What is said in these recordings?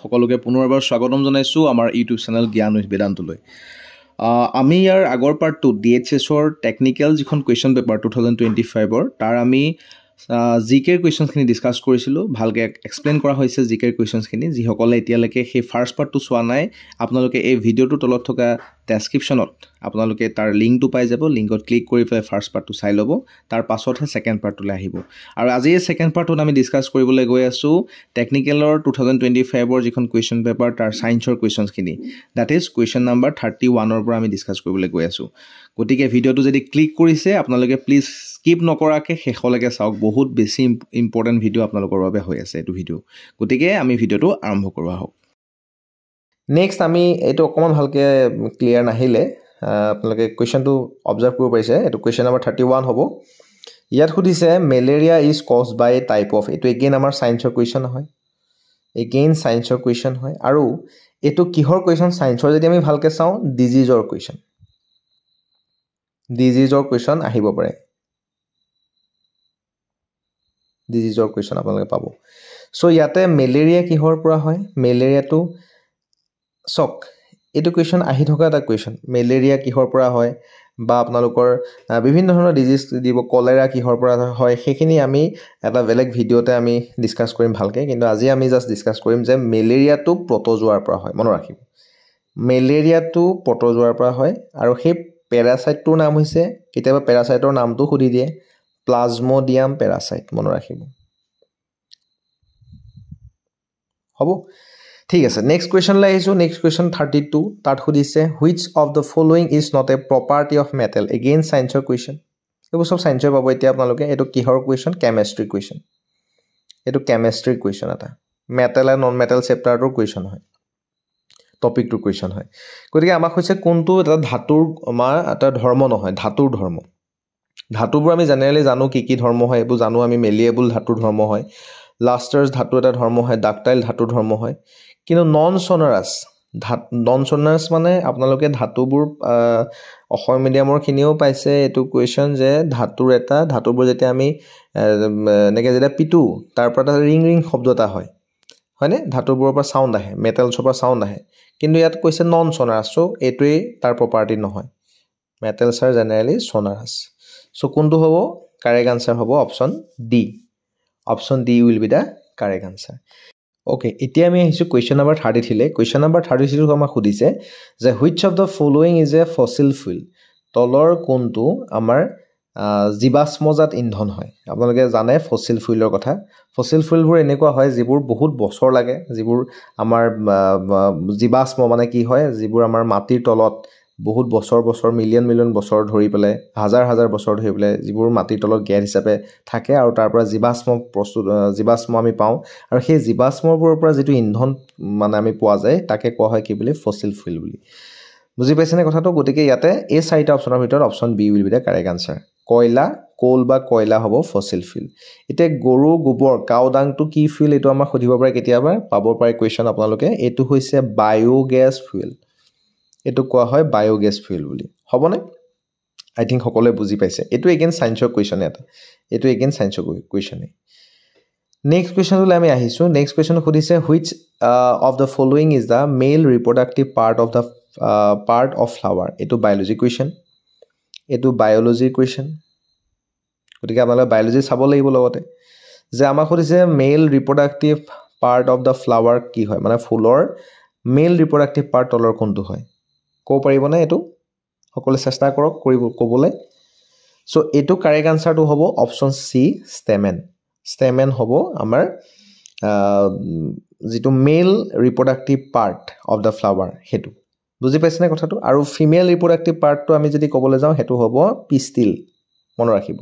সকলোকে পুনৰবাৰ স্বাগতম জনাইছোঁ আমাৰ ইউটিউব চেনেল জ্ঞান উইথ বেদান্তলৈ। আমি ইয়াৰ আগৰ পাৰ্টটো DHSৰ টেকনিকেল যিখন কুৱেশ্যন পেপাৰ 2025ৰ তাৰ আমি জিকেৰ কুৱেশ্যনখিনি ডিছকাছ কৰিছিলোঁ। ভালকৈ এক্সপ্লেইন কৰা হৈছে জিকেৰ কুৱেশ্যনছখিনি। যিসকলে এতিয়ালৈকে সেই ফাৰ্ষ্ট পাৰ্টটো চোৱা নাই, আপোনালোকে এই ভিডিঅ'টোৰ তলত থকা ডেছক্ৰিপশ্যনত আপোনালোকে তাৰ লিংকটো পাই যাব। লিংকত ক্লিক কৰি পেলাই ফাৰ্ষ্ট পাৰ্টটো চাই ল'ব, তাৰ পাছতহে ছেকেণ্ড পাৰ্টটোলৈ আহিব। আৰু আজি এই ছেকেণ্ড পাৰ্টটোত আমি ডিছকাছ কৰিবলৈ গৈ আছোঁ টেকনিকেলৰ 2025ৰ যিখন কুৱেশ্যন পেপাৰ তাৰ ছায়েন্সৰ কুৱেশ্যনছখিনি। ডেট ইজ কুৱেশ্যন নাম্বাৰ 31ৰ পৰা আমি ডিছকাছ কৰিবলৈ গৈ আছোঁ। গতিকে ভিডিঅ'টো যদি ক্লিক কৰিছে আপোনালোকে প্লিজ স্কিপ নকৰাকৈ শেষলৈকে চাওক। বহুত বেছি ইম্পৰ্টেণ্ট ভিডিঅ' আপোনালোকৰ বাবে হৈ আছে এইটো ভিডিঅ'। গতিকে আমি ভিডিঅ'টো আৰম্ভ কৰোঁ আহক। নেক্সট আমি এইটো অকণমান ভালকৈ ক্লিয়াৰ নাহিলে আপোনালোকে কুৱেশ্যনটো অবজাৰ্ভ কৰিব পাৰিছে। এইটো কুৱেশ্যন নাম্বাৰ 31 হ'ব। ইয়াত সুধিছে malaria is caused by type of. এইটো এগেইন আমাৰ ছায়েন্সৰ কুৱেশ্যন হয়, এগেইন ছায়েন্সৰ কুৱেশ্যন হয়। আৰু এইটো কিহৰ কুৱেশ্যন? ছায়েন্সৰ যদি আমি ভালকৈ চাওঁ ডিজিজৰ কুৱেশ্যন, ডিজিজৰ কুৱেশ্যন আহিব পাৰে। ডিজিজৰ কুৱেশ্যন আপোনালোকে পাব। চ' ইয়াতে মেলেৰিয়া কিহৰ পৰা হয়? মেলেৰিয়াটো চাওক, এইটো কুৱেশ্যন আহি থকা এটা কুৱেশ্যন। মেলেৰিয়া কিহৰ পৰা হয় বা আপোনালোকৰ বিভিন্ন ধৰণৰ ডিজিজ দিব, কলেৰা কিহৰ পৰা হয়, সেইখিনি আমি এটা বেলেগ ভিডিঅ'তে আমি ডিছকাছ কৰিম ভালকৈ। কিন্তু আজি আমি জাষ্ট ডিছকাছ কৰিম যে মেলেৰিয়াটো প্ৰট'জোৱাৰ পৰা হয়। মনত ৰাখিব, মেলেৰিয়াটো প্ৰট'জোৱাৰ পৰা হয়। আৰু সেই পেৰাচাইটটোৰ নাম হৈছে, কেতিয়াবা পেৰাচাইটৰ নামটো সুধি দিয়ে, প্লাজমডিয়াম পেৰাচাইট। মনত ৰাখিব, হ'ব? ঠিক আছে, নেক্সট কুৱেশ্যনলৈ আহিছোঁ। Next question 32। তাত সুধিছে which of the following is not a property of metal. Again ছায়েন্সৰ কুৱেশ্যন, এইবোৰ চব ছায়েন্সৰ পাব এতিয়া আপোনালোকে। এইটো কিহৰ কুৱেশ্যন? Chemistry question. এইটো কেমেষ্ট্ৰি কুৱেশ্যন এটা, মেটেল এণ্ড নন মেটেল চেপ্টাৰটোৰ কুৱেশ্যন হয়, টপিকটোৰ কুৱেশ্যন হয়। গতিকে আমাক হৈছে কোনটো এটা ধাতুৰ আমাৰ এটা ধৰ্ম নহয়, ধাতুৰ ধৰ্ম। ধাতুবোৰ আমি জেনেৰেলি জানো কি কি ধৰ্ম হয়, এইবোৰ জানো আমি। মেলিয়েবল ধাতুৰ ধৰ্ম হয়, লাষ্টাৰ্ছ ধাতু এটা ধৰ্ম হয়, ডাকটাইল ধাতুৰ ধৰ্ম হয়। কিন্তু নন চনাৰাছ নন চনাৰাছ মানে আপোনালোকে ধাতুবোৰ অসমীয়া মিডিয়ামৰখিনিও পাইছে এইটো কুৱেশ্যন যে ধাতুবোৰ যেতিয়া আমি এনেকৈ যেতিয়া পিটো তাৰ পৰা এটা ৰিং ৰিং শব্দ এটা হয়, হয়নে? ধাতুবোৰৰ পৰা চাউণ্ড আহে, মেটেলছৰ পৰা চাউণ্ড আহে। কিন্তু ইয়াত কৈছে নন চনাৰাছ, চ' এইটোৱেই তাৰ প্ৰপাৰ্টি নহয়। Metals are generally sonorous. So' কোনটো হ'ব? কাৰেক্ট আনচাৰ হ'ব option D. Option D will be the correct answer. Okay, এতিয়া আমি আহিছোঁ কুৱেশ্যন নাম্বাৰ 33লৈ। কুৱেশ্যন নাম্বাৰ 33 আমাক সুধিছে যে which of the following is a fossil fuel. তলৰ কোনটো আমাৰ জীৱাশ্মজাত ইন্ধন হয়? আপোনালোকে জানে ফচিল ফুইলৰ কথা। ফচিল ফুইলবোৰ এনেকুৱা হয় যিবোৰ বহুত বছৰ লাগে, যিবোৰ আমাৰ জীৱাশ্ম মানে কি হয়, যিবোৰ আমাৰ মাটিৰ তলত বহুত বছৰ মিলিয়ন বছৰ ধৰি পেলাই, হাজাৰ বছৰ ধৰি পেলাই যিবোৰ মাটিৰ তলত গেছ হিচাপে থাকে আৰু তাৰ পৰা জীৱাশ্ম আমি পাওঁ। আৰু সেই জীৱাশ্মবোৰৰ পৰা যিটো ইন্ধন মানে আমি পোৱা যায় তাকে কোৱা হয় কি বুলি? ফচিল ফুইল বুলি। বুজি পাইছেনে কথাটো? গতিকে ইয়াতে এই চাৰিটা অপশ্যনৰ ভিতৰত option B will be the correct answer. কয়লা, কোল বা কয়লা হ'ব ফচিল ফুইল। এতিয়া গৰু গোবৰ, কাউ ডাংটো কি ফুইল? এইটো আমাক সুধিব পাৰে, কেতিয়াবা পাব পাৰে কুৱেশ্যন আপোনালোকে। এইটো হৈছে বায়'গেছ ফুইল। এইটো কোৱা হয় বায়'গেছ ফুইল বুলি। হ'বনে? আই থিংক সকলোৱে বুজি পাইছে। এইটো এগেইন ছায়েন্সৰ কুৱেশ্যন এটা, এইটো এগেইন ছায়েন্সৰ কুৱেশ্যনেই। নেক্সট কুৱেশ্যনলৈ আমি আহিছোঁ। নেক্সট কুৱেশ্যন সুধিছে which of the following is the male reproductive part of flower. এইটো বায়'লজি কুৱেশ্যন, এইটো বায়'লজিৰ কুৱেশ্যন। গতিকে আপোনালোকে বায়'লজি চাব লাগিব লগতে। যে আমাক সুধিছে male reproductive part of the flower কি হয়, মানে ফুলৰ মেল ৰিপ্ৰডাক্টিভ পাৰ্ট তলৰ কোনটো হয়? ক'ব পাৰিবনে? এইটো সকলোৱে চেষ্টা কৰক ক'বলৈ। চ' এইটো কাৰেক্ট আনচাৰটো হ'ব অপশ্যন চি, ষ্টেমেন। ষ্টেমেন হ'ব আমাৰ যিটো male reproductive part of the flower, সেইটো। বুজি পাইছেনে কথাটো? আৰু ফিমেল ৰিপ্ৰডাক্টিভ পাৰ্টটো আমি যদি ক'বলৈ যাওঁ সেইটো হ'ব পিষ্টিল। মনত ৰাখিব।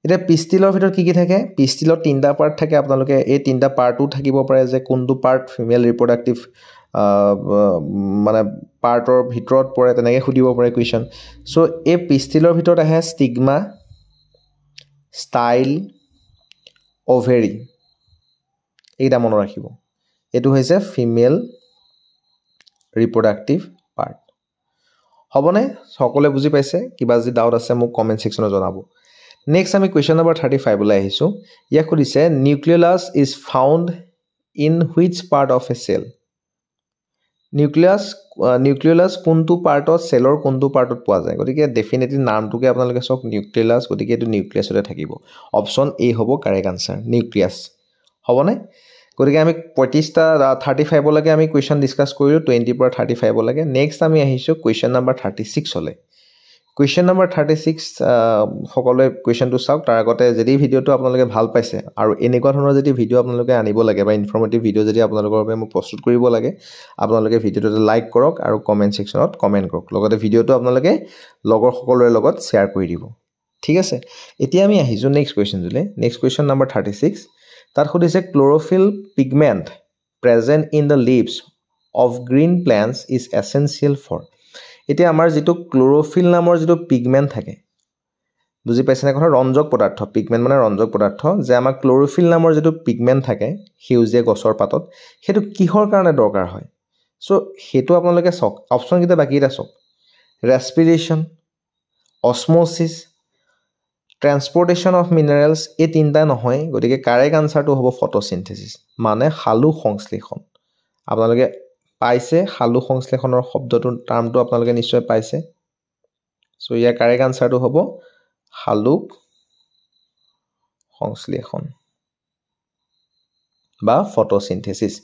এতিয়া পিষ্টিলৰ ভিতৰত কি থাকে? পিষ্টিলত 3টা পাৰ্ট থাকে। আপোনালোকে এই 3টা পাৰ্টো থাকিব পাৰে যে কোনটো পাৰ্ট ফিমেল ৰিপ্ৰডাক্টিভ মানে পাৰ্টৰ ভিতৰত পৰে, তেনেকৈ সুধিব পাৰে কুৱেশ্যন। চ' এই পিষ্টিলৰ ভিতৰত আহে ষ্টিগমা, ষ্টাইল, অভেৰী। এইকেইটা মনত ৰাখিব। এইটো হৈছে ফিমেল ৰিপ্ৰডাক্টিভ পাৰ্ট। হ'বনে? সকলোৱে বুজি পাইছে? কিবা যদি ডাউট আছে মোক কমেণ্ট ছেকশ্যনত জনাব। নেক্সট আমি কুৱেশ্যন নাম্বাৰ 35লৈ আহিছোঁ। ইয়াক সুধিছে nucleus is found in which part of a cell? Nucleus কোনটো পাৰ্টত সেলৰ কোনটো পাৰ্টত পোৱা যায় গতিকে ডেফিনেটলি নামটোকে আপোনালোকে সক নিউক্লিয়াছ গতিকে এটো নিউক্লিয়াছতে থাকিব অপচন এ হ'ব কাৰেক্ট আনসাৰ নিউক্লিয়াছ হ'বনে গতিকে আমি 25টা 35 লৈকে আমি কোৱেশ্চন ডিসকাস কৰিলো 20 পৰা 35 লৈকে নেক্সট আমি আহিছো কোৱেশ্চন নম্বৰ 36 হলে Question number 36 সকলে কোৱেশ্চনটো চাওক তাৰ আগতে যদি ভিডিওটো আপোনালোকে ভাল পাইছে আৰু এনেকুৱা ধৰণৰ যদি ভিডিও আপোনালোকে আনিব লাগে বা ইনফৰমেটিভ ভিডিও যদি আপোনালোকৰ বাবে মই প্ৰস্তুত কৰিব লাগে আপোনালোকে ভিডিওটো লাইক কৰক আৰু কমেন্ট সেকশনত কমেন্ট কৰক লগতে ভিডিওটো আপোনালোকে লগৰ সকলৰ লগত শেয়াৰ কৰি দিব ঠিক আছে এতিয়া আমি আহিছো নেক্সট কোৱেশ্চনলে নেক্সট কোৱেশ্চন নম্বৰ 36 তাত খুদিছে chlorophyll pigment present in the leaves of green plants is essential for এতিয়া আমাৰ যেটো ক্লোৰোফিল নামৰ যেটো পিগমেন্ট থাকে বুজি পাইছেনে কথা ৰঞ্জক পদাৰ্থ পিগমেন্ট মানে ৰঞ্জক পদাৰ্থ যে আমাৰ ক্লোৰোফিল নামৰ যেটো পিগমেন্ট থাকে সেউজীয়া গছৰ পাতত হেতু কিহৰ কাৰণে দৰকাৰ হয় সো হেতু আপোনালোকে চক অপচন কিটা বাকি এটা চক ৰেসপিৰেচন অসমোসিস ট্ৰান্সপোৰ্টেশন অফ মিনাৰেলছ এই তিনটা নহয় গতিকে কাৰেক্ট আনসাৰটো হ'ব ফটোসিনথেসিস মানে হালু সংশ্লেষণ আপোনালোকে পাইছে হালু সংশ্লেষণৰ শব্দটো টাৰ্মটো আপোনালোকে নিশ্চয় পাইছে সো ইয়াৰ কাৰেক্ট আনসাৰটো হ'ব হালু সংশ্লেষণ বা ফটোসিনথেসিস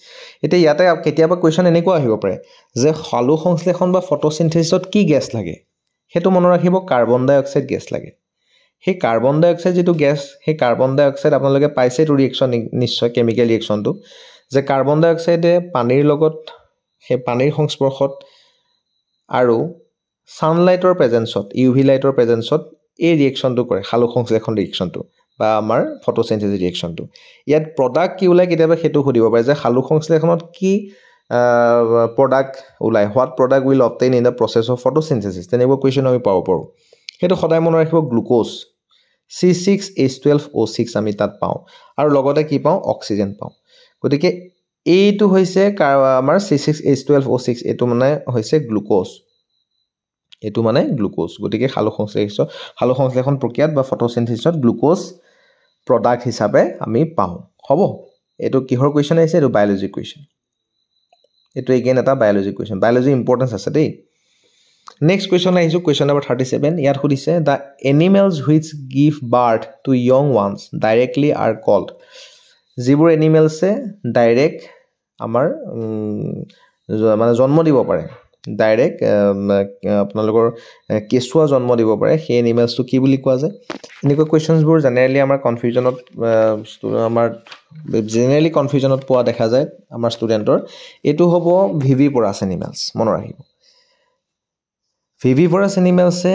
এটা ইয়াতে কেতিয়াবা কোৱেশ্চন এনেকুৱা আহিব পাৰে যে হালু সংশ্লেষণ বা ফটোসিনথেসিছত কি গ্যাস লাগে হেতু মনত ৰাখিব কাৰ্বন ডাই অক্সাইড গ্যাস লাগে হে কাৰ্বন ডাই অক্সাইড যেটো গ্যাস হে কাৰ্বন ডাই অক্সাইড আপোনালোকে পাইছে টু ৰিএকচন নিশ্চয় কেমিক্যাল ৰিএকচনটো যে কাৰ্বন ডাই অক্সাইডে পানীৰ লগত হে পানীৰ সংস্পৰ্শত আৰু সানলাইটৰ প্ৰেজেন্সত ইউভি লাইটৰ প্ৰেজেন্সত এই ৰিএকচনটো কৰে হালু সংশ্লেষণ ৰিএকচনটো বা আমাৰ ফটোসিনথেসিস ৰিএকচনটো ইয়াত প্ৰডাক্ট কি ওলাই কেতিয়াবা হেতু খুদিব পাৰে যে হালু সংশ্লেষণত কি প্ৰডাক্ট ওলাই what product will obtain in the process of photosynthesis তেনেকুৱা কোৱেশ্চন আমি পাব পাৰো হেতু সদায় মনত ৰাখিব গ্লুকোজ C6H12O6 আমি তাত পাও আৰু লগতে কি পাও অক্সিজেন পাও গতিকে এইটো হৈছে আমাৰ C6H12O6 এটো মানে হৈছে গ্লুকোজ এটো মানে গ্লুকোজ গতিকে হালু সংশ্লেষণ প্ৰক্ৰিয়াত বা ফটোসিনথেসিছত গ্লুকোজ প্ৰডাক্ট হিচাপে আমি পাও হ'ব এটো কিহৰ কোৱেশ্চন আছে এটো বায়োলজি কোৱেশ্চন এটো এগেইন এটা বায়োলজি কোৱেশ্চন বায়োলজি ইম্পৰ্টেন্স আছে দেই নেক্সট কোৱেশ্চন আহিছো কোৱেশ্চন নম্বৰ 37 ইয়াত খুদিছে the animals which give birth to young ones directly are called যিবোৰ এনিমেলছে ডাইৰেক্ট আমাৰ মানে জন্ম দিব পাৰে ডাইৰেক্ট আপোনালোকৰ কেঁচুৱা জন্ম দিব পাৰে সেই এনিমেলছটো কি বুলি কোৱা যায় এনেকুৱা কোৱেশ্চনবোৰ জেনেৰেলি আমাৰ কনফিউজনত পোৱা দেখা যায় আমাৰ ষ্টুডেন্টৰ এটো হ'ব ভিভিপৰাছ এনিমেলছ মনত ৰাখিব ভিভিপৰাছ এনিমেলছে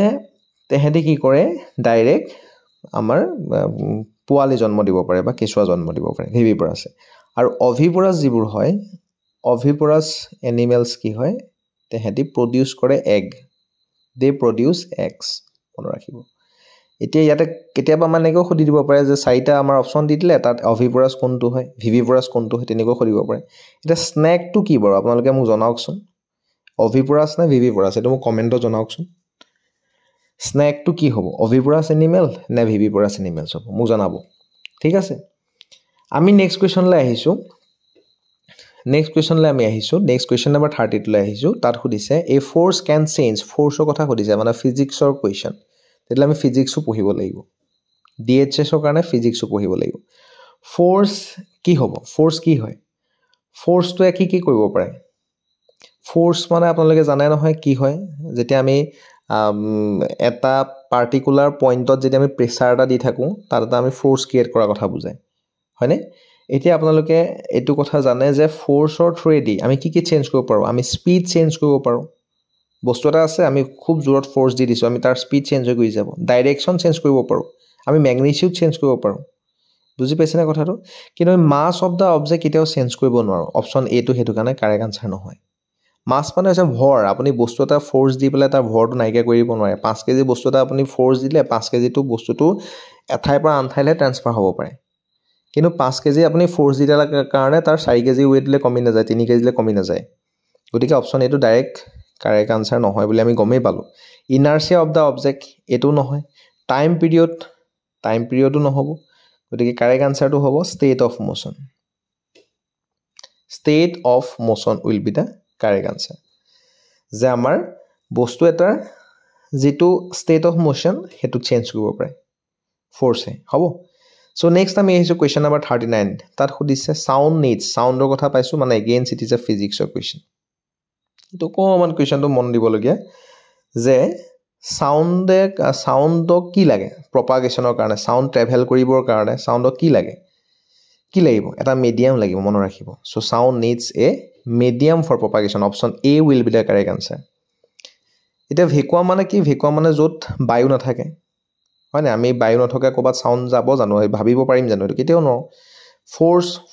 তেহেঁতি কি কৰে ডাইৰেক্ট আমাৰ পোৱালি জন্ম দিব পাৰে বা কেঁচুৱা জন্ম দিব পাৰে ভিভিপৰাছে আৰু অভিপৰাছ যিবোৰ হয় অভিপৰাছ এনিমেলছ কি হয় তেহেঁতি প্ৰডিউস কৰে এগ দে প্ৰডিউস এগছ মনত ৰাখিব এতিয়া ইয়াতে কেতিয়াবা মানেকৈ খুদি দিব পাৰে যে চাৰিটা আমাৰ অপচন দি দিলে তাত অভিপৰাছ কোনটো হয় ভিভিপৰাছ কোনটো হয় তেনেকৈ খুদিব পাৰে এটা স্নেকটো কি বাৰু আপোনালোকে মোক জনাওকচোন অভিপৰাছ নে ভিভিপৰাছ এটো মোক কমেন্টত জনাওকচোন স্নেকটো কি হ'ব অভিপৰাছ এনিমেল নে ভিভিপৰাছ এনিমেলছ হ'ব মোক জনাব ঠিক আছে আমি নেক্সট কোৱেশ্চনলৈ আহিছো নেক্সট কোৱেশ্চন নম্বৰ 32 লৈ আহিছো তাত খুদিছে a force can change forceৰ কথা খুদিছে মানে ফিজিক্সৰ কোৱেশ্চন তেতিয়ালে আমি ফিজিক্সও পঢ়িব লাগিব ডিএইচএছৰ কাৰণে ফিজিক্সও পঢ়িব লাগিব ফোৰ্স কি হ'ব ফোৰ্স কি হয় ফোৰ্সটো কি কৰিব পাৰে ফোৰ্স মানে আপোনালোকে জানে নহয় কি হয় যেতিয়া আমি এটা পাৰ্টিকুলাৰ পইণ্টত যেতিয়া আমি প্ৰেছাৰ এটা দি থাকো তাত আমি ফোৰ্স ক্ৰিয়েট কৰা কথা বুজায় হয়নে এতিয়া আপোনালোকে এটো কথা জানে যে ফোৰ্সৰ থ্ৰুৱেদি আমি কি চেঞ্জ কৰিব পাৰো আমি স্পীড চেঞ্জ কৰিব পাৰো বস্তু এটা আছে আমি খুব জোৰত ফোৰ্স দি দিছো আমি তাৰ স্পীড চেঞ্জ হৈ যাব ডাইৰেকচন চেঞ্জ কৰিব পাৰো আমি ম্যাগনিটিউড চেঞ্জ কৰিব পাৰো বুজি পাইছেনে কথাটো কিন্তু মাস অফ দা অবজেক্ট কেতিয়াও চেঞ্জ কৰিব নোৱাৰো অপচন এ টো হেতু কাৰণে কাৰেক্ট আনসাৰ নহয় মাস মানে হৈছে ভৰ আপুনি বস্তু এটা ফোৰ্স দি পেলাই তাৰ ভৰটো নাইকিয়া কৰিব নোৱাৰে 5 কেজি বস্তু এটা আপুনি ফোৰ্স দিলে 5 কেজিটো বস্তুটো এঠাইৰ পৰা আনঠাইলৈ ট্ৰান্সফাৰ হ'ব পাৰে কিন্তু 5 কেজি আপুনি ফোৰ্স দিলে কাৰণে তাৰ 4 কেজি ওয়েটলে কমি না যায় 3 কেজিলে কমি না যায় গতিকে অপচন এটো ডাইৰেক্ট কাৰেক্ট আনসাৰ নহয় বুলি আমি গমেই পালো ইনাৰ্চিয়া অফ দা অবজেক্ট এটো নহয় টাইম পিৰিয়ডো নহব গতিকে কাৰেক্ট আনসাৰটো হ'ব state of motion state of motion will be the correct answer. যে আমাৰ বস্তু এটাৰ যেটো state of motion হেতু চেঞ্জ কৰিব পাৰে ফোৰ্সে হ'ব সো নেক্সট আমি আহিছো কোয়েশ্চন নাম্বাৰ 39 তাত খুদিছে সাউন্ড নিডস সাউন্ডৰ কথা পাইছো মানে again it is a ফিজিক্সৰ question তো কমন কোয়েশ্চনটো মন দিবলগীয়া যে সাউন্ডক কি লাগে প্ৰপাগেশনৰ কাৰণে সাউন্ড ট্ৰেভেল কৰিবৰ কাৰণে সাউন্ডক কি লাগে কি লাগিব এটা মিডিয়াম লাগিব মন ৰাখিব so sound needs a medium for propagation option A will be the correct answer এটা ভেকুৱাম মানে কি ভেকুৱাম মানে যত বায়ু নাথাকে হয় না আমি বায়ু নথকা কবাত সাউন্ড যাব জানো ভাবিব পাৰিম জানো এটো কেতিয়াও ন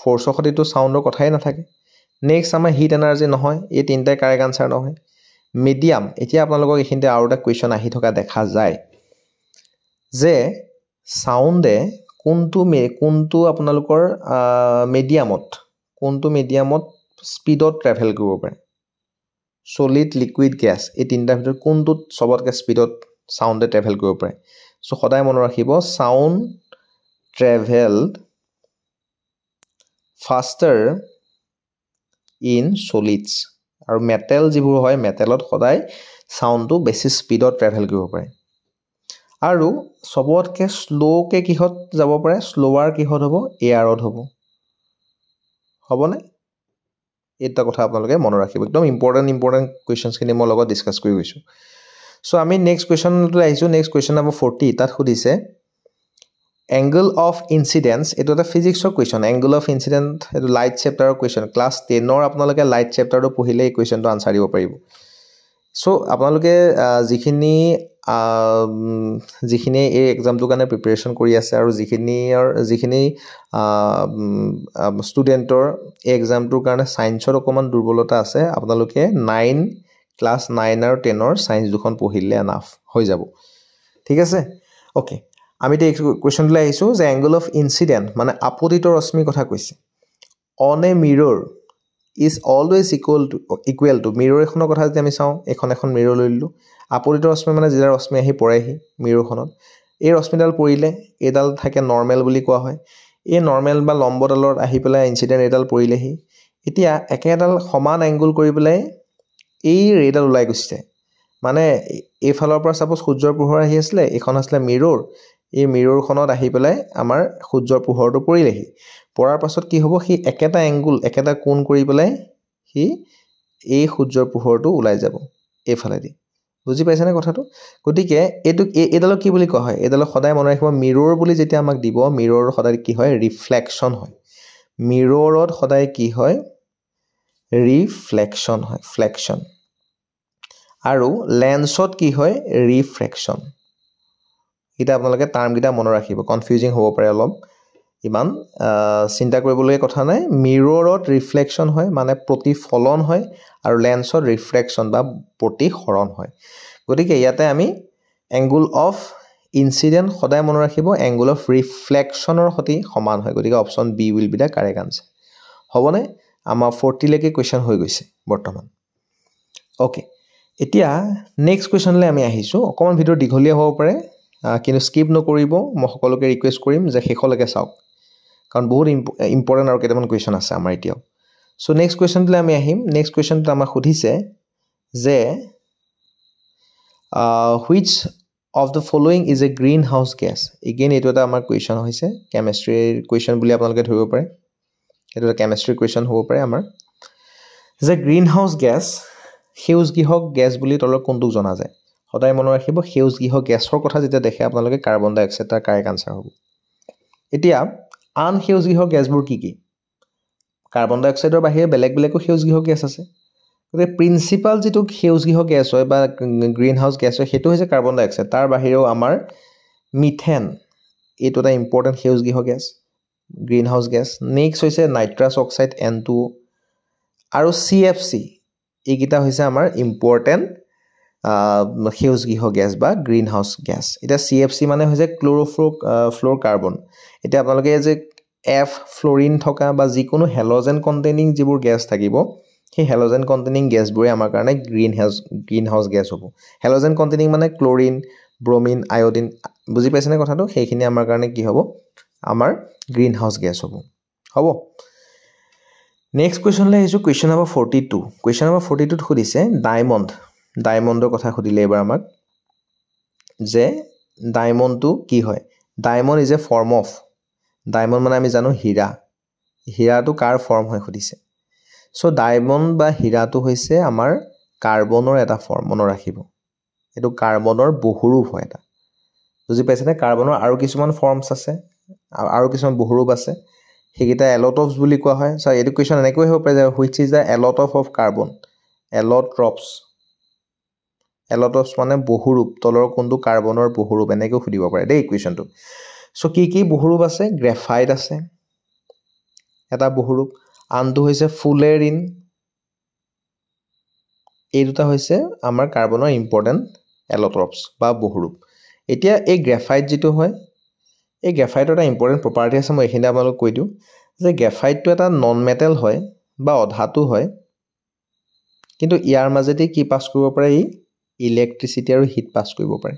ফোৰ্সৰ সৈতে সাউন্ডৰ কথাই নাথাকে নেক্সট আমাৰ হিট এনাৰ্জি নহয় এই তিনটা কাৰেক্ট আনসাৰ নহয় মিডিয়াম এতিয়া আপোনালোকক এখিনতে আৰু এটা কোয়েশ্চন আহি থকা দেখা যায় যে সাউন্ডে কোনটো আপোনালোকৰ মিডিয়ামত স্পিডত ট্ৰেভেল কৰিব পাৰে সলিড লিকুইড গ্যাস এই তিনটাৰ ভিতৰত কোনটো সবতকে স্পিডত সাউন্ডে ট্ৰেভেল কৰিব পাৰে সো সদায় মন ৰাখিব সাউন্ড ট্ৰেভেলড ফাস্টাৰ ইন সলিডস আৰু মেটেল যিবোৰ হয় মেটেলত সদায় সাউন্ডটো বেছি স্পিডত ট্ৰেভেল কৰিব পাৰে আৰু সবতকে স্লোকে কিহত যাব পাৰে স্লোৱাৰ কিহত হ'ব এয়াৰত হ'ব নে এটা কথা আপোনালোকে মন ৰাখিব একদম ইম্পৰ্টেন্ট কোৱেশ্চনছ খিনি মই লগত ডিসকাস কৰি গৈছো সো আমি নেক্সট কোৱেশ্চনটো আহিছো নেক্সট কোৱেশ্চন নম্বৰ 40 তাত খুদিছে angle of incidence এটো এটা ফিজিক্সৰ কোৱেশ্চন angle of incidence এটো লাইট চেপ্টাৰৰ কোৱেশ্চন ক্লাস 10 ৰ আপোনালোকে লাইট চেপ্টাৰটো পঢ়িলে এই কোৱেশ্চনটো আনসাৰ দিব পাৰিব সো আপোনালোকে যিখিনি এই এক্সামটো কাৰণে প্ৰিপাৰেচন কৰি আছে আৰু যিখিনি ষ্টুডেন্টৰ এই এক্সামটোৰ কাৰণে সায়েন্সৰ অকমান দুৰ্বলতা আছে আপোনালোকে ক্লাস 9 আৰু 10 ৰ সায়েন্স দুখন পঢ়িলে এনাফ হৈ যাব ঠিক আছে ওকে আমি তে কোৱেশ্চনলৈ আহিছো যে angle of incident মানে আপতিত ৰশ্মি কথা কৈছে on a mirror is always equal to mirror এখনৰ কথা যদি আমি চাও এখন mirror লৈলো আপতিত ৰশ্মি মানে যেটা ৰশ্মি আহি পৰেহি মিৰৰখনত এই ৰশ্মিডাল পৰিলে এডাল থাকে নৰমাল বুলি কোৱা হয় এই নৰমাল বা লম্বডালত আহি পেলাই ইনসিডেন্ট এডাল পৰিলেহি এতিয়া একেডাল সমান এংগল কৰি পেলাই এই ৰেডাল ওলাই গৈছে মানে এই ফালৰ পৰা সাপোজ সূৰ্যৰ পোহৰ আহি আছিল এখন আছিল মিৰৰ এই মিৰৰখনত আহি পেলাই আমাৰ সূৰ্যৰ পোহৰটো পৰিলেহি পৰাৰ পাছত কি হ'ব কি একেটা এংগল একেটা কোণ কৰি পেলাই কি এই সূৰ্যৰ পোহৰটো ওলাই যাব এফালেদি বুজি পাইছেনে কথাটো গতিকে এডালক কি বুলি কোৱা হয় এডালক সদায় মনত ৰাখিব মিৰৰ বুলি যেতিয়া আমাক দিব মিৰৰৰ সদায় কি হয় ৰিফ্লেকশন হয় মিৰৰত সদায় কি হয় ৰিফ্লেকশন হয় ফ্লেকশন আৰু লেন্সত কি হয় ৰিফ্ৰেকশন এটা আপোনালোকে টাৰ্ম গিটা মনত ৰাখিব কনফিউজিং হ'ব পাৰে অলপ ইমান চিন্তা কৰিবলগীয়া কথা নাই মিৰৰত ৰিফ্লেকশন হয় মানে প্ৰতিফলন হয় আৰু লেন্সত ৰিফ্ৰেকশন বা প্ৰতিসৰণ হয় গতিকে ইয়াতে আমি এংগল অফ ইনসিডেন্ট সদায় মনত ৰাখিব এংগল অফ ৰিফ্লেকশনৰ সতি সমান হয় গতিকে option B will be the correct answer হ'বনে আমাৰ 40 লৈকে কোৱেশ্চন হৈ গৈছে বৰ্তমান ওকে এতিয়া নেক্সট কোৱেশ্চনলৈ আমি আহিছো অকমান ভিডিও দীঘলীয়া হ'ব পাৰে কিন্তু স্কিপ নকৰিব মই সকলোকে ৰিকুৱেষ্ট কৰিম যে শেষলৈকে চাওক কাৰণ বহুত ইম্পৰ্টেন্ট আৰু কেইটামান কোৱেশ্চন আছে আমাৰ এতিয়াও সো নেক্সট কোৱেশ্চনলৈ আমি আহিম নেক্সট কোৱেশ্চনটো আমাক সুধিছে যে which of the following is a greenhouse gas again এটো এটা আমাৰ কোৱেশ্চন হৈছে কেমিষ্ট্ৰিৰ কোৱেশ্চন বুলি আপোনালোকে ধৰিব পাৰে এটো এটা কেমিষ্ট্ৰি কোৱেশ্চন হ'ব পাৰে আমাৰ যে গ্ৰীনহাউস গেছ সেউজগৃহ গেছ বুলি তলৰ কোনটো জনা যায় সদায় মনত ৰাখিব সেউজগৃহ গেছৰ কথা যেতিয়া দেখে আপোনালোকে কাৰ্বন ডাই অক্সাইড তাৰ কাৰেক্ট আনসাৰ হ'ব এতিয়া আন সেউজগৃহ গেছবোৰ কি কাৰ্বন ডাই অক্সাইডৰ বাহিৰে বেলেগ সেউজগৃহ গেছ আছে গতিকে প্ৰিন্সিপাল যেটো সেউজগৃহ গেছ হয় বা গ্ৰীনহাউস গেছ হয় হেতু হৈছে কাৰ্বন ডাই অক্সাইড তাৰ বাহিৰেও আমাৰ মিথেন এটো এটা ইম্পৰ্টেন্ট সেউজগৃহ গেছ গ্ৰীনহাউস গেছ নেক্সট হৈছে নাইট্ৰাছ অক্সাইড N2 আৰু CFC এইকিটা হৈছে আমাৰ ইম্পৰ্টেন্ট সেউজগৃহ গেছ বা গ্ৰীনহাউস গেছ এটা CFC মানে হৈছে ক্লোৰ'ফ্লুৰ'কাৰ্বন এটা আপোনালোকে যে F ফ্লোৰিন থকা বা যিকোনো হেলোজেন কন্টেইনিং যিবোৰ গেছ থাকিব সেই হেলোজেন কন্টেইনিং গেছবোৰে আমাৰ কাৰণে গ্ৰীনহাউস গেছ হ'ব হেলোজেন কন্টেইনিং মানে ক্লোৰিন ব্ৰোমিন আয়োডিন বুজি পাইছেনে কথাটো সেইখিনি আমাৰ কাৰণে কি হ'ব আমাৰ গ্ৰীনহাউস গেছ হ'ব নেক্সট কুৱেশ্যনলৈ আহিছোঁ কুৱেশ্যন নম্বৰ 42 কুৱেশ্যন নম্বৰ 42ত সুধিছে ডায়মণ্ডৰ কথা সুধিলে এবাৰ আমাক যে ডায়মণ্ডটো কি হয় diamond is a form of diamond মানে আমি জানো হীৰাটো কাৰ ফৰ্ম হয় সুধিছে সো ডায়মণ্ড বা হীৰাটো হৈছে আমাৰ কাৰ্বনৰ এটা ফৰ্ম মনত ৰাখিব এটো কাৰ্বনৰ বহুৰূপ হয় এটা বুজি পাইছেনে কাৰ্বনৰ আৰু কিছুমান ফৰ্মছ আছে আৰু কিছুমান বহুৰূপ আছে হেগিটা এলোট্ৰপছ বুলি কোৱা হয় সো এডুকেশ্যন এনেকৈ হ'ব পাৰে which is the allotrope of carbon এলোট্ৰপছ মানে বহুৰূপ তলৰ কোনটো কাৰ্বনৰ বহুৰূপ এনেকৈ সুধিব পাৰে দেই ইকুৱেশ্যনটো সো কি বহুৰূপ আছে গ্ৰাফাইট আছে এটা বহুৰূপ আনটো হৈছে ফুলেৰিন এই দুটা হৈছে আমাৰ কাৰ্বনৰ ইম্পৰ্টেন্ট এলোট্ৰপছ বা বহুৰূপ এতিয়া এই গ্ৰাফাইট যেটো হয় এই গ্ৰাফাইটৰ এটা ইম্পৰ্টেন্ট প্ৰপাৰ্টি আছে মই এখিনা আপোনালোক কৈ দিও যে গ্ৰাফাইটটো এটা নন মেটেল হয় বা অধাতু হয় কিন্তু ইয়াৰ মাজেদি কি পাস কৰিব পাৰে ই ইলেক্ট্ৰিচিটি আৰু হিট পাস কৰিব পাৰে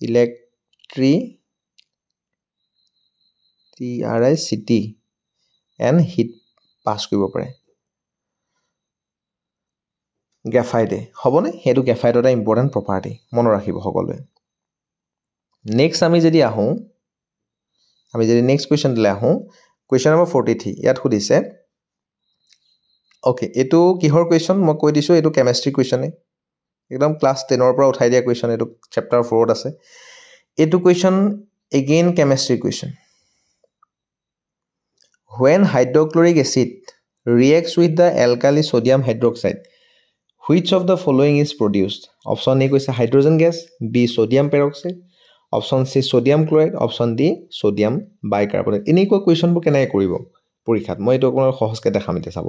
ইলেক্ট্ৰিচিটি এণ্ড হিট পাস কৰিব পাৰে গ্ৰাফাইটে হবনে হেতু গ্ৰাফাইটৰ এটা ইম্পৰ্টেন্ট প্ৰপাৰ্টি মনত ৰাখিব সকলোৱে নেক্সট আমি যদি নেক্সট কুৱেশ্যন দিলে আহো কুৱেশ্যন নম্বৰ 43 ইয়াত সুধিছে ওকে এটো কিহৰ কুৱেশ্যন মই কৈ দিছো এটো কেমিষ্ট্ৰি কুৱেশ্যনে একদম ক্লাস 10 ৰ পৰা উঠাই দিয়া কুৱেশ্যন এটো চেপ্টাৰ 4 ত আছে এটো question again chemistry question when hydrochloric acid reacts with the alkali sodium hydroxide which of the following is produced option A কৈছে hydrogen gas B sodium peroxide option C sodium chloride option D sodium bicarbonate এনেকুৱা কুৱেশ্যনবোৰ কেনেকৈ কৰিব পৰীক্ষাত মই এটো আপোনাৰ সহজকৈ দেখাম এতিয়া চাব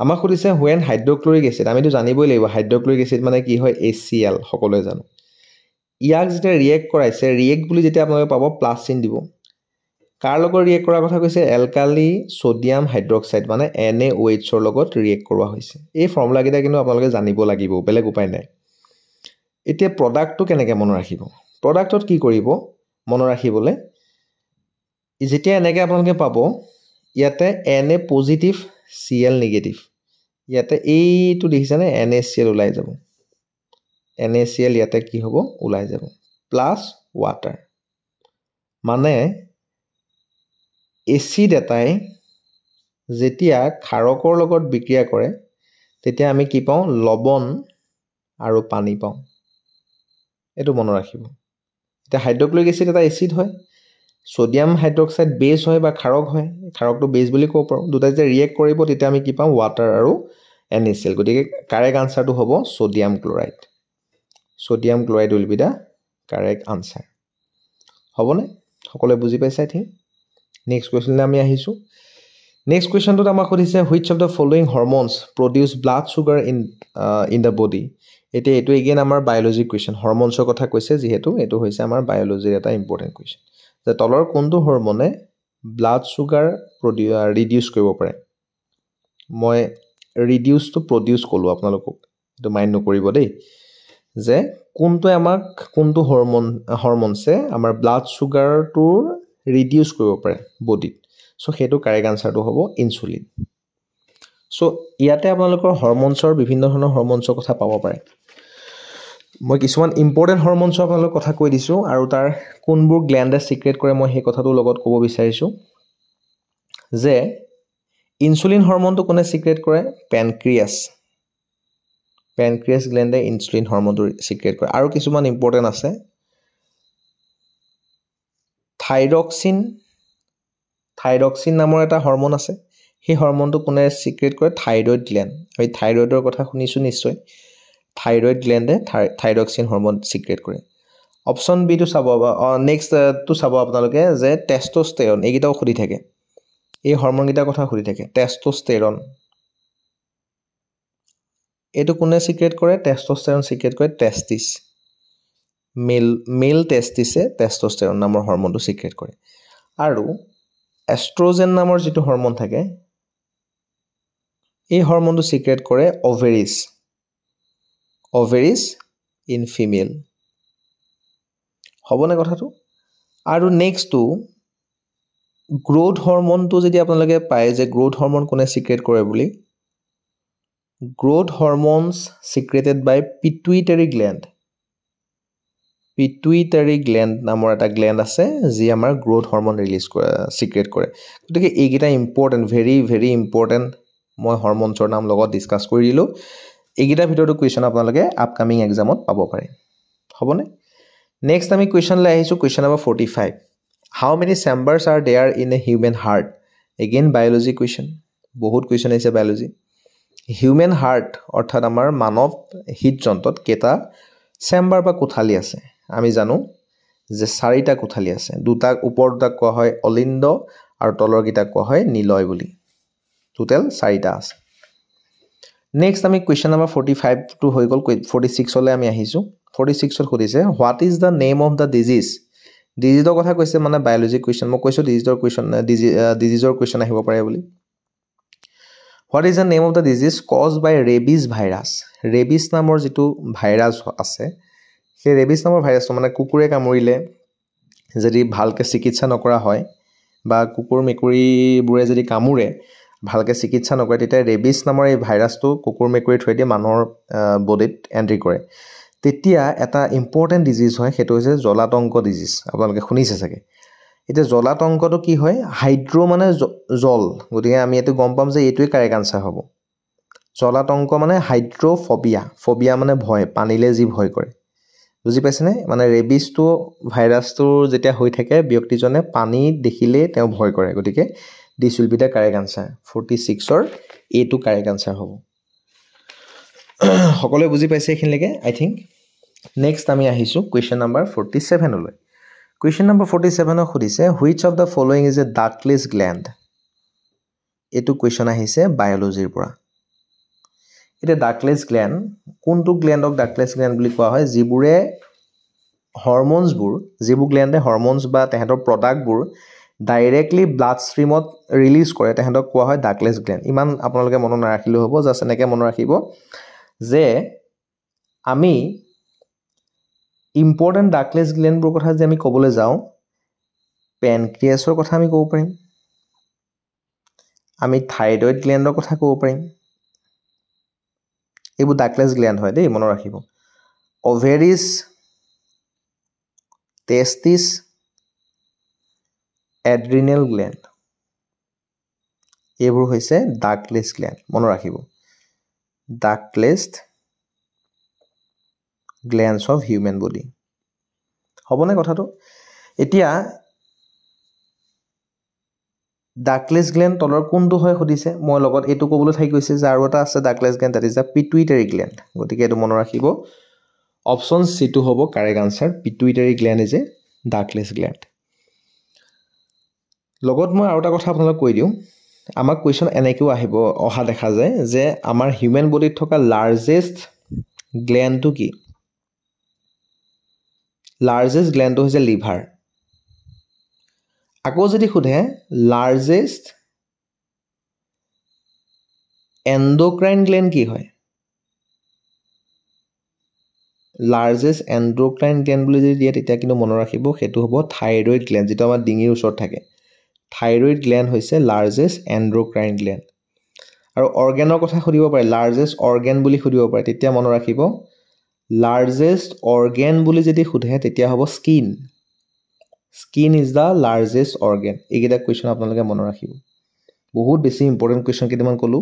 আমাক সুধিছে when hydrochloric acid আমিতো জানিবই লাগিব hydrochloric acid মানে কি হয় HCl সকলোৱে জানো ইয়াক যেতিয়া ৰিয়েক্ট কৰাইছে ৰিয়েক্ট বুলি যেতিয়া আপোনালোকে পাব প্লাস চিন দিব কাৰ লগত ৰিয়েক্ট কৰাৰ কথা কৈছে এলকালি সোডিয়াম হাইড্ৰক্সাইড মানে NaOH ৰ লগত ৰিয়েক্ট কৰোৱা হৈছে এই ফৰ্মুলা কিটা কিন্তু আপোনালোকে জানিব লাগিব বেলেগ উপায় নাই এতিয়া প্ৰডাক্টটো কেনেকৈ মনত ৰাখিব প্ৰডাক্টত কি কৰিব মনত ৰাখিবলে যেতিয়া এনেকৈ আপোনালোকে পাব ইয়াতে Na পজিটিভ Cl নেগেটিভ ইয়াতে এইটো দেখিছানে NaCl ওলাই যাব NaCl ইয়াতে কি হ'ব ওলাই যাব প্লাস ওয়াটাৰ মানে এসিড এটাই যেতিয়া ক্ষাৰকৰ লগত বিক্ৰিয়া কৰে তেতিয়া আমি কি পাওঁ লবণ আৰু পানী পাওঁ এটো মনত ৰাখিব এটা হাইড্ৰক্লোৰিক এসিড এটা এসিড হয় সোডিয়াম হাইড্ৰক্সাইড বেস হয় বা ক্ষাৰক হয় ক্ষাৰকটো বেস বুলি ক'ব পাৰো দুটা যে ৰিয়েক্ট কৰিব তেতিয়া আমি কি পাওঁ ওয়াটাৰ আৰু NaCl গতিকে কাৰেক্ট আনসাৰটো হ'ব sodium chloride will be the correct answer হবনে সকলোৱে বুজি পাইছে ঠিক নেক্সট কোৱেশ্যনলৈ আমি আহিছো নেক্সট কোৱেশ্যনটোত আমাক সুধিছে which of the following hormones produce blood sugar in the body এটো এগেইন আমাৰ বায়োলজি কুৱেশ্যন হৰমোনছৰ কথা কৈছে যেহেতু এটো হৈছে আমাৰ বায়োলজিৰ এটা ইম্পৰ্টেন্ট কুৱেশ্যন যে তলৰ কোনটো হৰমনে ব্লাড সুগাৰ ৰিডিউস কৰিব পাৰে মই ৰিডিউস টু প্ৰডিউস কলো আপোনালোকক এটো মাইন্ড নকৰিব দেই যে কোনটো হৰমনছে আমাৰ ব্লাড সুগাৰটো ৰিডিউস কৰিব পাৰে বডিত সো হেতু কাৰেক্ট আনসাৰটো হ'ব ইনসুলিন সো ইয়াতে আপোনালোকৰ হৰমোনছৰ বিভিন্ন ধৰণৰ হৰমোনছৰ কথা পাব পাৰে মই কিছুমান ইম্পৰ্টেন্ট হৰমোনছৰ আপোনালোকক কথা কৈ দিছো আৰু তাৰ কোনবোৰ গ্ল্যান্ডে সিক্ৰেট কৰে মই সেই কথাটো লগত ক'ব বিচাৰিছো যে ইনসুলিন হৰমোনটো কোনে সিক্ৰেট কৰে পেনক্ৰিয়াছ গ্ল্যান্ডে ইনসুলিন হৰমোনটো সিক্ৰেট কৰে আৰু কিছুমান ইম্পৰ্টেন্ট আছে থাইৰক্সিন নামৰ এটা হৰমোন আছে সেই হৰমোনটো কোনে সিক্ৰেট কৰে থাইৰয়েড গ্ল্যান্ড আমি থাইৰয়েডৰ কথা শুনিছো নিশ্চয় থাইৰয়েড গ্ল্যান্ডে থাইৰক্সিন হৰমোন সিক্ৰেট কৰে অপচন বি টু চাব নেক্সট টু চাব আপোনালোকে যে টেস্টোস্টেৰন এইগিটাও খুদি থাকে এই হৰমোন গিটাৰ কথা খুদি থাকে টেস্টোস্টেৰন এটো কোনে সিক্ৰেট কৰে টেস্টোস্টেৰন সিক্ৰেট কৰে টেস্টিস মেল টেস্টিসে টেস্টোস্টেৰন নামৰ হৰমোনটো সিক্ৰেট কৰে আৰু এষ্ট্ৰোজেন নামৰ যেটো হৰমোন থাকে এই হৰমোনটো সিক্ৰেট কৰে ওভাৰিছ ইন ফিমেল হবনে কথাটো আৰু নেক্সট টু গ্ৰোথ হৰমনটো যদি আপোনালোকে পায় যে গ্ৰোথ হৰমন কোনে সিক্ৰেট কৰে বুলি গ্ৰোথ হৰমনছ সিক্ৰেটেড বাই পিটুইটাৰী গ্ল্যান্ড নামৰ এটা গ্ল্যান্ড আছে যি আমাৰ গ্ৰোথ হৰমন ৰিলিজ কৰে সিক্ৰেট কৰে গতিকে এইকেইটা ইম্পৰ্টেন্ট ভেৰি ভেৰি ইম্পৰ্টেন্ট মই হৰমনছৰ নাম লগত ডিসকাস কৰি দিলো এইকেইটা ভিতৰটো কোৱেশ্চন আপোনালোকে আপকামিং এক্সামত পাব পাৰে হবনে নেক্সট আমি কোৱেশ্চন লৈ আহিছো question number 45 how many chambers are there in a human heart again biology question বহুত কোৱেশ্চন আছে biology human heart অৰ্থাৎ আমাৰ মানৱ হৃদযন্ত্ৰত কেটা চেম্বাৰ বা কোঠালি আছে আমি জানো যে 4টা কোঠালি আছে দুটা ওপৰ দুটা কোৱা হয় অলিন্দ আৰু তলৰ গিটা কোৱা হয় নিলয় বুলি টোটাল 4টা আছে নেক্সট আমি কোৱেশ্চন নম্বৰ 45 টু হৈ গল 46 লৈ আমি আহিছো 46 ত খুদিছে what is the name of the disease ডিজিজৰ কথা কৈছে মানে বায়োলজি কোৱেশ্চন মই কৈছো ডিজিজৰ কোৱেশ্চন ডিজিজৰ কোৱেশ্চন আহিব পাৰে বুলি What is the name of the disease caused by rabies virus? Rabies নামৰ যেটো ভাইৰাছ আছে সেই rabies নামৰ ভাইৰাছটো মানে কুকুৰে কামুৰিলে যদি ভালকে চিকিৎসা নকৰা হয় বা কুকুৰ মেকুৰীবোৰে যদি কামুৰে ভালকে চিকিৎসা নকৰে তেতিয়া rabies নামৰ এই ভাইৰাছটো কুকুৰ মেকুৰী থৈ দিয়ে মানুহৰ বডিত এন্ট্ৰি কৰে তেতিয়া এটা ইম্পৰ্টেন্ট ডিজিজ হয় হেতু হৈছে জলাতংক ডিজিজ আপোনালোকে শুনিছে চাগে এটা জলাতংকটো কি হয় হাইড্ৰো মানে জল গতিকে আমি এটো গম পাম যে এটোই কাৰেক্ট আনসাৰ হ'ব জলাতংক মানে হাইড্ৰোফোবিয়া ফোবিয়া মানে ভয় পানীলে যি ভয় কৰে বুজি পাইছেনে মানে ৰেবিসটো ভাইৰাছটো যেতিয়া হৈ থাকে ব্যক্তিজনে পানী দেখিলে তেওঁ ভয় কৰে গতিকে this will be the correct answer 46 ৰ এটো কাৰেক্ট আনসাৰ হ'ব সকলোৱে বুজি পাইছে এখিনলৈকে আই থিংক নেক্সট আমি আহিছো কোৱেশ্চন নম্বৰ 47 লৈ Question number 47 খুদিছে which of the following is a ductless gland এটো কোৱেশ্চন আহিছে বায়োলজিৰ পৰা এটা ductless gland কোনটো গ্ল্যান্ডক ductless gland বুলি কোৱা হয় যিবোৰে হৰমনছবোৰ যিবোৰ গ্ল্যান্ডে হৰমনছ বা তেহেতৰ প্ৰডাক্টবোৰ ডাইৰেক্টলি ব্লাড ষ্ট্ৰীমত ৰিলিজ কৰে তেহেতক কোৱা হয় ductless gland ইমান আপোনালোকে মনত ৰাখিলে হ'ব জাস্ট এনেকে মনত ৰাখিব যে আমি ইম্পৰ্টেন্ট ডাকলেস গ্ল্যান্ডৰ কথা যে আমি কবলৈ যাও পেনক্ৰিয়াছৰ কথা আমি ক'ব পাৰিম আমি থাইৰয়েড গ্ল্যান্ডৰ কথা ক'ব পাৰিম এইবোৰ ডাকলেস গ্ল্যান্ড হয় দেই মনত ৰাখিব ওভেৰিছ টেষ্টিছ এড্ৰিনেল গ্ল্যান্ড এইবোৰ হৈছে ডাকলেস গ্ল্যান্ড মনত ৰাখিব ডাকলেস glands of human body হবনে কথাটো এতিয়া ডাকলেস গ্ল্যান্ড তলৰ কোনটো হয় খুদিছে মই লগত এটো কবলৈ থাকি গৈছে যে আৰু এটা আছে ডাকলেস gland that is the pituitary gland গতিকে এটো মনত ৰাখিব অপচন সি টো হ'ব correct answer pituitary gland is a ডাকলেস gland লগত মই আৰু এটা কথা আপোনালোক কৈ দিও আমাক কোৱেশ্চন এনেকেও আহিব অহা দেখা যায় যে আমাৰ হিউম্যান বডিত থকা লাৰ্জেষ্ট গ্ল্যান্ডটো কি largest gland is a liver আকৌ যদি খুধে largest endocrine gland কি হয় largest endocrine gland বুলি যদি দিয়ে তেতিয়া কিন্তু মনত ৰাখিব হেতু হ'ব thyroid gland যেটো আমাৰ ডিঙিৰ ওচৰত থাকে thyroid gland হৈছে largest endocrine gland আৰু organৰ কথা খুদিব পাৰে largest organ বুলি খুদিব পাৰে তেতিয়া মনত ৰাখিব largest organ বুলি যদি খুধে তেতিয়া হ'ব skin is the largest organ এইকেইটা কোৱেশ্চন আপোনালোকে মনত ৰাখিব বহুত বেছি ইম্পৰ্টেন্ট কোৱেশ্চন কেইটামান কলো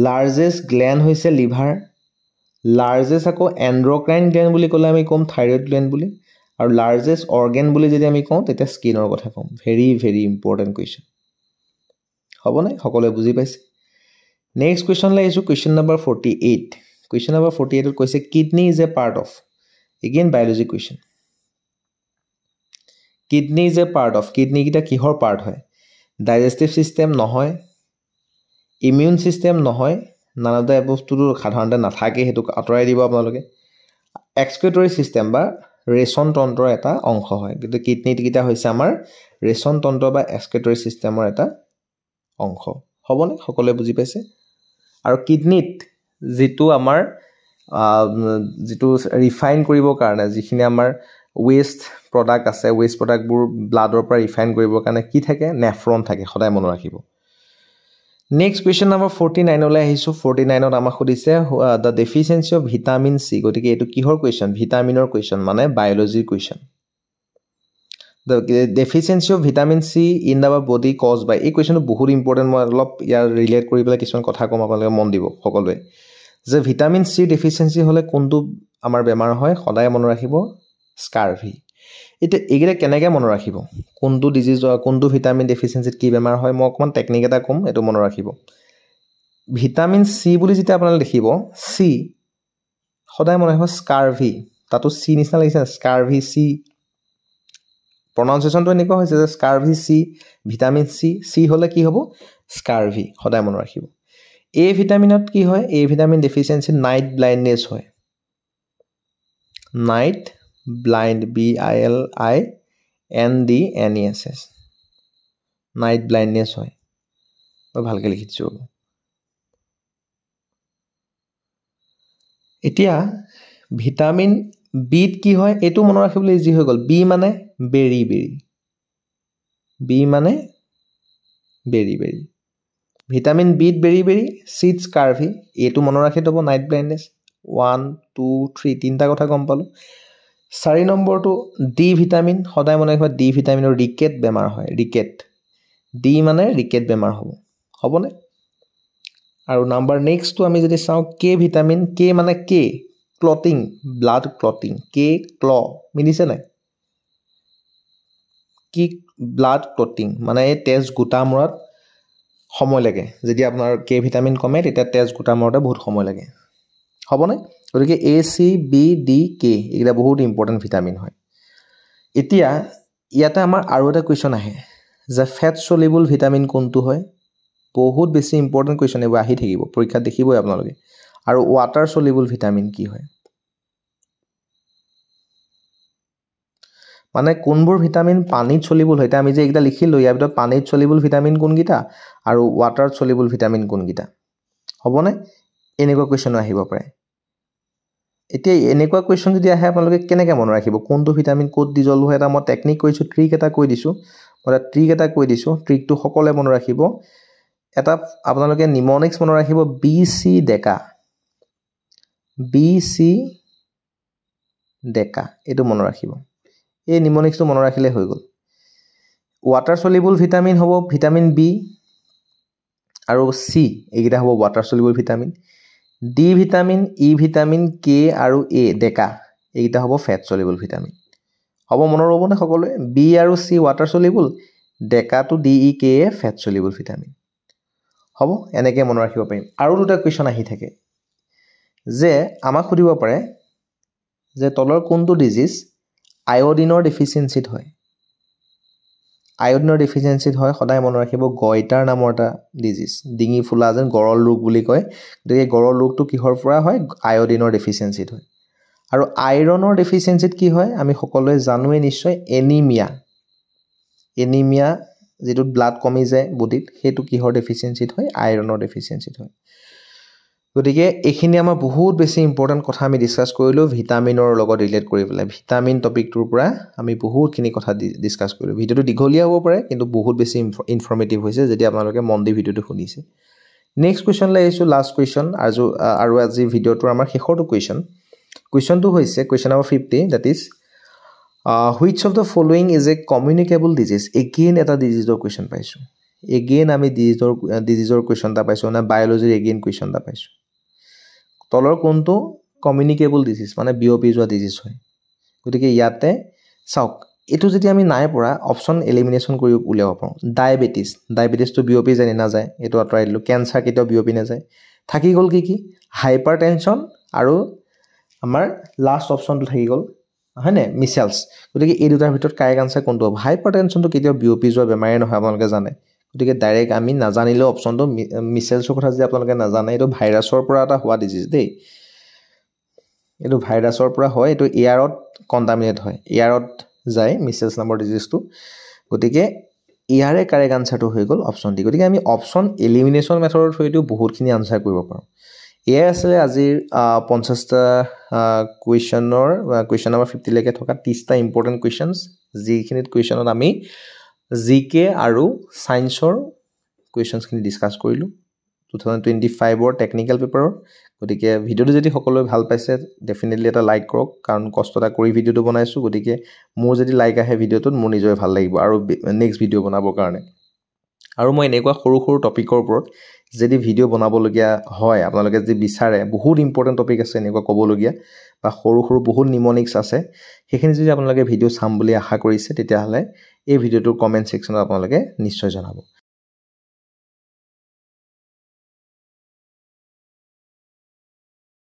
largest gland হৈছে liver largest আকৌ endocrine gland বুলি ক'লে আমি কম thyroid gland বুলি আৰু largest organ বুলি যদি আমি কওঁ তেতিয়া স্কিনৰ কথা কম ভেৰি ভেৰি ইম্পৰ্টেন্ট কোৱেশ্চন হবনে সকলোৱে বুজি পাইছে নেক্সট কোৱেশ্চন লৈ আহিছো কোৱেশ্চন নম্বৰ 48 Question number 48 কৈছে kidney is a part of again biology question kidney is a part of kidney কিটা কিহৰ part হয় digestive system নহয় immune system নহয় none of the above to সাধাৰণতে নাথাকে হেতু আতৰাই দিব আপোনালোকে excretory system বা ৰেচন তন্ত্ৰৰ এটা অংশ হয় কিন্তু kidney কিটা হৈছে আমাৰ ৰেচন তন্ত্ৰ বা excretory systemৰ এটা অংশ হবনে সকলোৱে বুজি পাইছে আৰু কিডনিত যেটো আমাৰ যেটো ৰিফাইন কৰিব কাৰণে যিখিনি আমাৰ ওয়েস্ট প্ৰডাক্ট আছে ওয়েস্ট প্ৰডাক্টবোৰ ব্লাডৰ পৰা ৰিফাইন কৰিবৰ কাৰণে কি থাকে নেফ্ৰন থাকে সদায় মনত ৰাখিব নেক্সট কুৱেশ্যন নম্বৰ 49 লৈ আহিছো 49ত আমাক সুধিছে the deficiency of vitamin C গতিকে এটো কিহৰ কুৱেশ্যন ভিটামিনৰ কুৱেশ্যন মানে বায়োলজিৰ question the deficiency of vitamin C in our body cause by এই কুৱেশ্যনটো বহুত ইম্পৰ্টেণ্ট মই অলপ ইয়াৰ ৰিলেট কৰি পেলাই কিছুমান কথা কম আপোনালোকে মন দিব সকলোৱে যে ভিটামিন সি ডেফিচিয়েন্সি হ'লে কোনটো আমাৰ বেমাৰ হয় সদায় মনত ৰাখিব স্কাৰভি এটা এগিৰে কেনেকৈ মনত ৰাখিব কোনটো ডিজিজ কোনটো ভিটামিন ডেফিচিয়েন্সিত কি বেমাৰ হয় মই অকমান টেকনিক এটা কম এটো মনত ৰাখিব ভিটামিন সি বুলি যেতিয়া আপোনালোকে দেখিব সি সদায় মনত ৰাখিব স্কাৰভি তাতো সি নিচিনা লাগিছে স্কাৰভি সি প্ৰনাউন্সিয়েচনটো এনেকুৱা হৈছে যে স্কাৰভি সি ভিটামিন সি সি হ'লে কি হ'ব স্কাৰভি সদায় মনত ৰাখিব এ ভিটামিনত কি হয় A vitamin deficiency night blindness হয় night blind BILINDNESS night blindness হয় মই ভালকৈ লিখিছো এতিয়া ভিটামিন বিত কি হয় এটো মনত ৰাখিবলৈ ইজি হৈ গল বি মানে বেৰি বেৰি বি মানে বেৰি বেৰি ভিটামিন বিত বেৰি বেৰি সিড স্কাৰভি এটো মনত ৰাখি দব নাইট ব্লাইণ্ডনেছ 1 2 3 তিনটা কথা গম পালো 4 নম্বৰটো ডি ভিটামিন সদায় মনে ৰাখিব ডি ভিটামিনৰ ৰিকেট বেমাৰ হয় ৰিকেট ডি মানে ৰিকেট বেমাৰ হ'বনে আৰু নাম্বাৰ নেক্সটটো আমি যদি চাও কে ভিটামিন কে মানে কে ক্লটিং ব্লাড ক্লটিং কে ক্ল মিনিছে নাই কি ব্লাড ক্লটিং মানে তেজ গোটা মৰাত সময় লাগে যদি আপোনাৰ কে ভিটামিন কমে তেতিয়া তেজ গোটা মৰাতে বহুত সময় লাগে হ'বনে গতিকে এ সি বি ডি কে এইটা বহুত ইম্পৰ্টেন্ট ভিটামিন হয় এতিয়া ইয়াতে আমাৰ আৰু এটা কোৱেশ্চন আহে যে ফেট সলিবল ভিটামিন কোনটো হয় বহুত বেছি ইম্পৰ্টেন্ট কোৱেশ্চন এব আহি থাকিব পৰীক্ষাত দেখিবই আপোনালোকে আৰু ওয়াটাৰ সলিবল ভিটামিন কি হয় মানে কোনবোৰ ভিটামিন পানীত সলিবল হয় আমি যে এইটা লিখিলো ইয়াৰ ভিতৰত পানীত সলিবল ভিটামিন কোনকিটা আৰু ওয়াটাৰত সলিবল ভিটামিন কোনকিটা হ'বনে এনেকুৱা কোৱেশ্চন আহিব পাৰে এতিয়া এনেকুৱা কোৱেশ্চন যদি আহে আপোনালোকে কেনেকৈ মনত ৰাখিব কোনটো ভিটামিন কোড ডিজলভ হয় এটা মই টেকনিক কৈছো ট্ৰিক এটা কৈ দিছো ট্ৰিকটো সকলে মনত ৰাখিব এটা আপোনালোকে নিমনিক্স মনত ৰাখিব বিসি ডেকা এটো মনত ৰাখিব এই নিমনিক্সটো মনত ৰাখিলে হৈ গল ওয়াটাৰ সলিবল ভিটামিন হ'ব ভিটামিন বি আৰু সি এইগিটা হ'ব water soluble vitamin D vitamin E vitamin K আৰু এ ডেকা এইগিটা হ'ব ফেট সলিবল ভিটামিন হ'ব মনৰ ৰবনে সকলোৱে বি আৰু সি ওয়াটাৰ সলিবল ডেকাটো ডি ই কে এ ফেট সলিবল ভিটামিন হ'ব এনেকৈ মনত ৰাখিব পাৰিম আৰু দুটা কোৱেশ্চন আহি থাকে যে আমাক সুধিব পাৰে যে তলৰ কোনটো ডিজিজ আয়োডিনৰ ডেফিচিয়েন্সিত হয় আয়োডিনৰ ডেফিচিয়েন্সিত হয় সদায় মনত ৰাখিব গয়টাৰ নামৰ এটা ডিজিজ ডিঙি ফুলা যেন গৰল ৰোগ বুলি কয় গতিকে গৰল ৰোগটো কিহৰ পৰা হয় আয়োডিনৰ ডেফিচিয়েন্সিত হয় আৰু আইৰণৰ ডেফিচিয়েন্সিত কি হয় আমি সকলোৱে জানোৱে নিশ্চয় এনিমিয়া যেটো ব্লাড কমি যায় বডিত হেতু কিহৰ ডেফিচিয়েন্সিত হয় আইৰণৰ ডেফিচিয়েন্সিত হয় গতিকে এখিনি আমাৰ বহুত বেছি ইম্পৰ্টেন্ট কথা আমি ডিসকাস কৰিলো ভিটামিনৰ লগত ৰিলেট কৰি পেলাই ভিটামিন টপিকটোৰ পৰা আমি বহুতখিনি কথা ডিসকাস কৰিলো ভিডিওটো দীঘলীয়া হ'ব পাৰে কিন্তু বহুত বেছি ইনফৰমেটিভ হৈছে যদি আপোনালোকে মন দি ভিডিওটো শুনিছে নেক্সট কোৱেশ্চন লৈ আহিছো লাষ্ট কোৱেশ্চন আৰু আজি ভিডিওটোৰ আমাৰ শেষৰটো কোৱেশ্চনটো হৈছে question number 50 that is which of the following is a communicable disease again এটা ডিজিজৰ কোৱেশ্চন পাইছো again আমি ডিজিজৰ কোৱেশ্চন টা পাইছো না বায়োলজিৰ again কোৱেশ্চন টা পাইছো তলৰ কোনটো কমিউনিকেবল ডিজিজ মানে বিওপি যোৱা ডিজিজ হয় গতিকে ইয়াতে চাওক এটো যদি আমি নাই পৰা অপচন এলিমিনেশন কৰি উলিয়াব পাৰো ডায়াবেটিসটো বিওপি জানি না যায় এটো আতৰাই দিলো ক্যান্সাৰ কিটো বিওপি না যায় থাকি গল কি হাইপাৰটেনশন আৰু আমাৰ লাষ্ট অপচনটো থাকি গল হয়নে মিসেলস গতিকে এই দুটাৰ ভিতৰত কাৰেক্ট আনসাৰ কোনটো হ'ব হাইপাৰটেনশনটো কিটো বিওপি যোৱা বেমাৰে নহয় আপোনালোকে জানে গতিকে ডাইৰেক্ট আমি নাজানিলে অপচনটো মিসেলছৰ কথা যদি আপোনালোকে নাজানে এটো ভাইৰাছৰ পৰা এটা হোৱা ডিজিজ দেই এটো ভাইৰাছৰ পৰা হয় এটো এয়াৰত কন্টামিনেট হয় এয়াৰত যায় মিসেলছ নামৰ ডিজিজটো গতিকে ইয়াৰে কাৰেক্ট আনসাৰটো হৈ গল অপচন ডি গতিকে আমি অপচন এলিমিনেশন মেথডৰ থ্ৰুইটো বহুতখিনি আনসাৰ কৰিব পাৰো এয়াই আছিলে আজিৰ 50টা কুৱেশ্যনৰ কুৱেশ্যন নম্বৰ 50 লৈকে থকা 30টা ইম্পৰ্টেণ্ট কুৱেশ্যনছ যিখিনিত কুৱেশ্যনত আমি জিকে আৰু সায়েন্সৰ কুৱেশ্যনছখিনি ডিছকাছ কৰিলোঁ 2025ৰ টেকনিকেল পেপাৰৰ গতিকে ভিডিঅ'টো যদি সকলোৱে ভাল পাইছে ডেফিনেটলি এটা লাইক কৰক কাৰণ কষ্ট এটা কৰি ভিডিঅ'টো বনাইছোঁ গতিকে মোৰ যদি লাইক আহে ভিডিঅ'টোত মোৰ নিজৰে ভাল লাগিব আৰু নেক্সট ভিডিঅ' বনাবৰ কাৰণে আৰু মই এনেকুৱা সৰু সৰু টপিকৰ ওপৰত যদি ভিডিঅ' বনাবলগীয়া হয় আপোনালোকে যদি বিচাৰে বহুত ইম্পৰ্টেণ্ট টপিক আছে এনেকুৱা ক'বলগীয়া বা সৰু সৰু বহুত নিমনিক্স আছে সেইখিনি যদি আপোনালোকে ভিডিঅ' চাম বুলি আশা কৰিছে তেতিয়াহ'লে এই ভিডিঅ'টোৰ কমেণ্ট ছেকশ্যনত আপোনালোকে নিশ্চয় জনাব